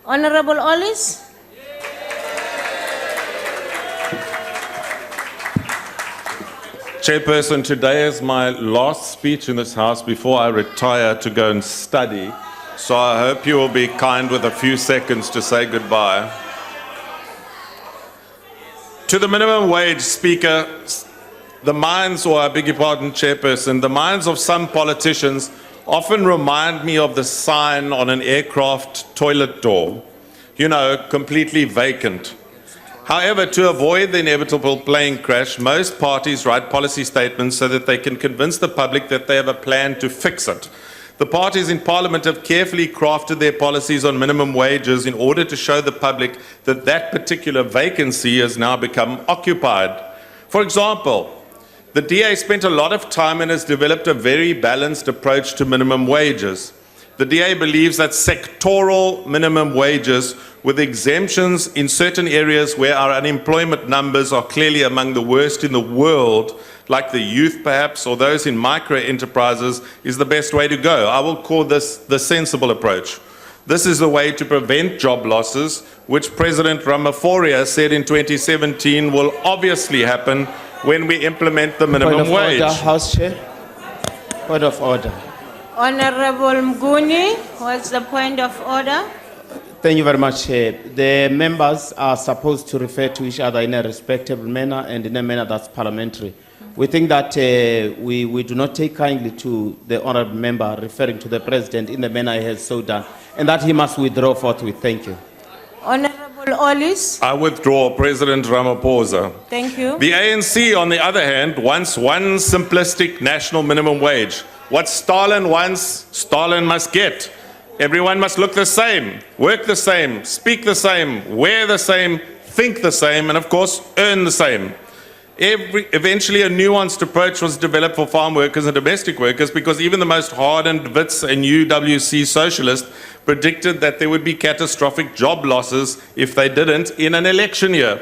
Honorable Ollis. Chairperson, today is my last speech in this House before I retire to go and study. So I hope you will be kind with a few seconds to say goodbye. To the minimum wage speaker, the minds, or I beg your pardon, Chairperson, the minds of some politicians often remind me of the sign on an aircraft toilet door, you know, completely vacant. However, to avoid the inevitable plane crash, most parties write policy statements so that they can convince the public that they have a plan to fix it. The parties in Parliament have carefully crafted their policies on minimum wages in order to show the public that that particular vacancy has now become occupied. For example, the DA spent a lot of time and has developed a very balanced approach to minimum wages. The DA believes that sectoral minimum wages with exemptions in certain areas where our unemployment numbers are clearly among the worst in the world, like the youth perhaps, or those in micro enterprises, is the best way to go. I will call this the sensible approach. This is the way to prevent job losses, which President Ramaphosa said in 2017 will obviously happen when we implement the minimum wage. Point of order, House Chair. Point of order. Honorable Mguni, what's the point of order? Thank you very much, Chair. The members are supposed to refer to each other in a respectable manner and in a manner that's parliamentary. We think that we do not take kindly to the honourable member referring to the President in the manner he has so done, and that he must withdraw forthwith. Thank you. Honorable Ollis. I withdraw, President Ramaphosa. Thank you. The ANC, on the other hand, wants one simplistic national minimum wage. What Stalin wants, Stalin must get. Everyone must look the same, work the same, speak the same, wear the same, think the same, and of course, earn the same. Eventually, a nuanced approach was developed for farm workers and domestic workers because even the most hardened Wits and UWC socialists predicted that there would be catastrophic job losses if they didn't in an election year.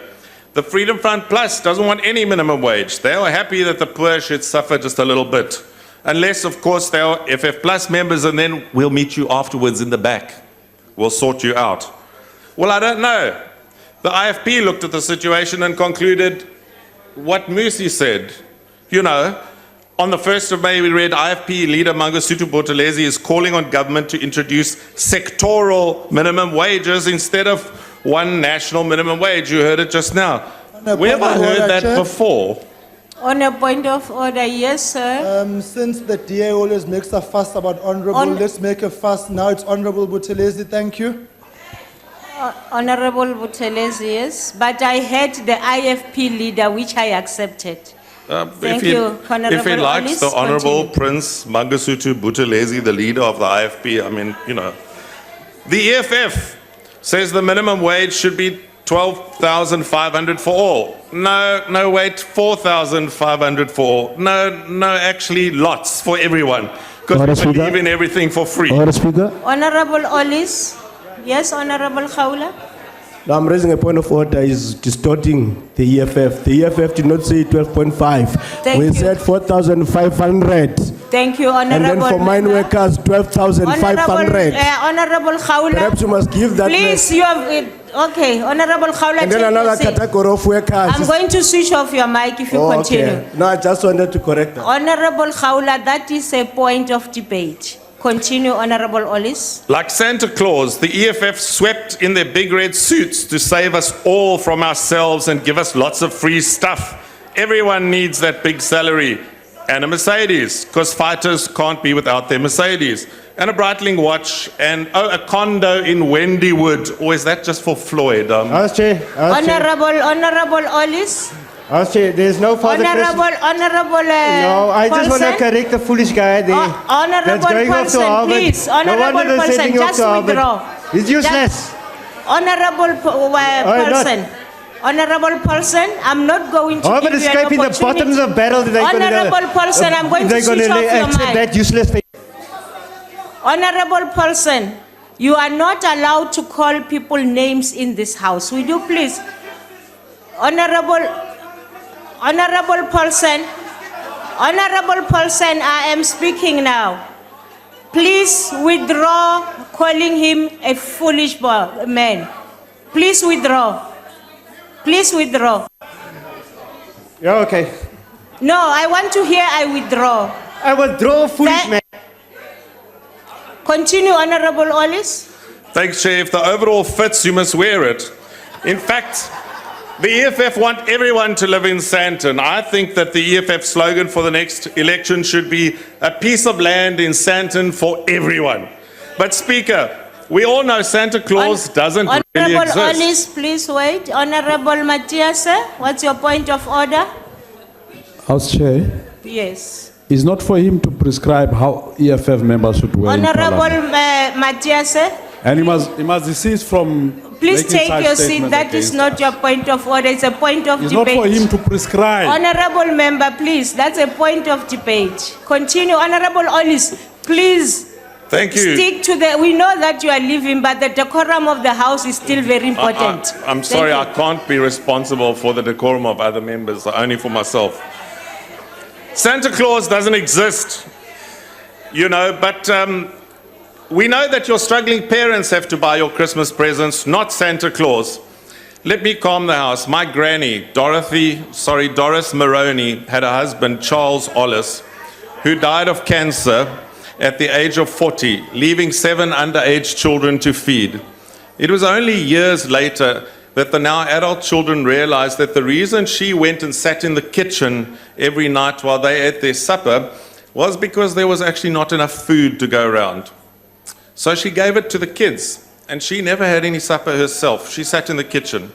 The Freedom Front Plus doesn't want any minimum wage. They are happy that the poor should suffer just a little bit. Unless, of course, they are FF Plus members, and then we'll meet you afterwards in the back. We'll sort you out. Well, I don't know. The IFP looked at the situation and concluded what Musi said. You know, on the 1st of May, we read IFP leader Mangosuthu Buthelezi is calling on government to introduce sectoral minimum wages instead of one national minimum wage. You heard it just now. We have heard that before. On a point of order, yes, sir. Since the DA always makes a fuss about honourable, let's make a fuss. Now it's Honourable Buthelezi, thank you. Honourable Buthelezi, yes. But I heard the IFP leader, which I accepted. Thank you, Honourable If he likes Ollis, the Honourable continue. Prince Mangosuthu Buthelezi, the leader of the IFP, I mean, you know. The EFF says the minimum wage should be 12,500 for all. No, wait, 4,500 for all. No, actually lots for everyone. Because we believe in everything for free. Honourable Ollis. Yes, Honourable Khawula. Now I'm raising a point of order is distorting the EFF. The EFF did not say 12.5. We said 4,500. Thank you, Honourable. And then for mine workers, 12,500. Honourable Khawula. Perhaps you must give that. Please, you have. Okay, Honourable Khawula. And then another category of workers. I'm going to switch off your mic if you continue. Okay. No, I just wanted to correct that. Honourable Khawula, that is a point of debate. Continue, Honourable Ollis. Like Santa Claus, the EFF swept in their big red suits to save us all from ourselves and give us lots of free stuff. Everyone needs that big salary and a Mercedes, because fighters can't be without their Mercedes. And a Breitling watch, and a condo in Wendywood. Or is that just for Floyd? Honourable Ollis. There's no further Honourable. No, I just want to correct the foolish guy there. Honourable person, please. Honourable person, just withdraw. He's useless. Honourable person. Honourable person, I'm not going to give you an opportunity. The bottoms of barrel. Honourable person, I'm going to switch off your mic. That useless thing. Honourable person, you are not allowed to call people names in this house. Will you please? Honourable person, I am speaking now. Please withdraw calling him a foolish man. Please withdraw. Please withdraw. Yeah, okay. No, I want to hear I withdraw. I withdraw, foolish man. Continue, Honorable Ollis. Thanks, Chair. If the overall fits, you must wear it. In fact, the EFF want everyone to live in Sandton. I think that the EFF slogan for the next election should be a piece of land in Sandton for everyone. But Speaker, we all know Santa Claus doesn't really Honorable exist. Ollis, please wait. Honorable Matthias, what's your point of order? House Chair, Yes. it's not for him to prescribe how EFF members should wear in Honorable Parliament. Matthias, And he must desist from please making take such your seat. statements That is against not your point of order. It's a point of It's not debate. for him to prescribe. Honorable member, please. That's a point of debate. Continue. Honorable Ollis, please Thank you. stick to the... We know that you are leaving, but the decorum of the House is still very important. I'm Thank sorry, you. I can't be responsible for the decorum of other members, only for myself. Santa Claus doesn't exist, you know, but we know that your struggling parents have to buy your Christmas presents, not Santa Claus. Let me calm the house. My granny, Doris Maroney, had a husband, Charles Ollis, who died of cancer at the age of 40, leaving 7 underage children to feed. It was only years later that the now adult children realized that the reason she went and sat in the kitchen every night while they ate their supper was because there was actually not enough food to go around. So she gave it to the kids, and she never had any supper herself. She sat in the kitchen.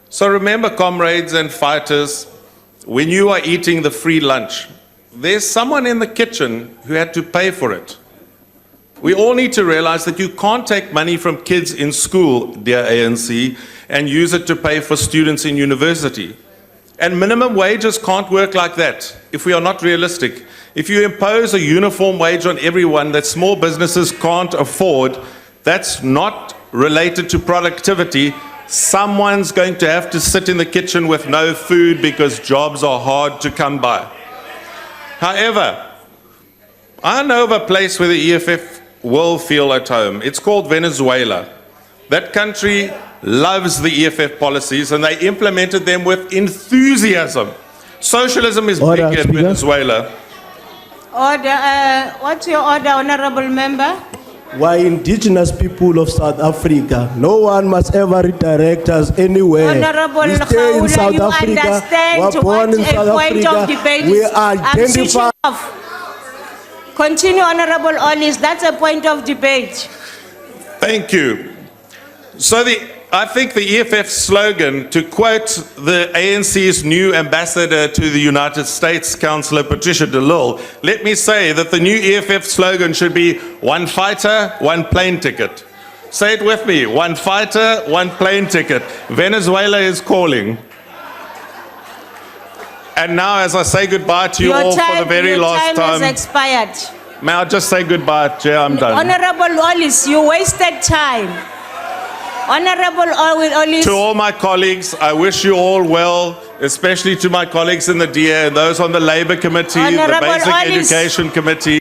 So remember, comrades and fighters, when you are eating the free lunch, there's someone in the kitchen who had to pay for it. We all need to realize that you can't take money from kids in school, dear ANC, and use it to pay for students in university. And minimum wages can't work like that if we are not realistic. If you impose a uniform wage on everyone that small businesses can't afford, that's not related to productivity. Someone's going to have to sit in the kitchen with no food because jobs are hard to come by. However, I know of a place where the EFF will feel at home. It's called Venezuela. That country loves the EFF policies and they implemented them with enthusiasm. Socialism is Order, big in Speaker. Venezuela. Order. What's your order, Honorable member? Why indigenous people of South Africa, no one must ever redirect us anywhere. Honorable We stay in Khawula, South you Africa. understand We're born what in a South point of Africa. debate We is. I'm switching identify. off. Continue, Honorable Ollis. That's a point of debate. Thank you. So I think the EFF slogan, to quote the ANC's new ambassador to the United States, Councillor Patricia DeLille, let me say that the new EFF slogan should be one fighter, one plane ticket. Say it with me, one fighter, one plane ticket. Venezuela is calling. And now as I say goodbye to you all for the very last Your time has time, expired. may I just say goodbye, Chair, I'm done. Honorable Ollis, you wasted time. Honorable Ollis. To all my colleagues, I wish you all well, especially to my colleagues in the DA and those on the Labour Committee, the Honourable Basic Ollis. Education Committee.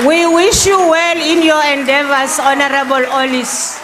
We wish you well in your endeavors, Honorable Ollis.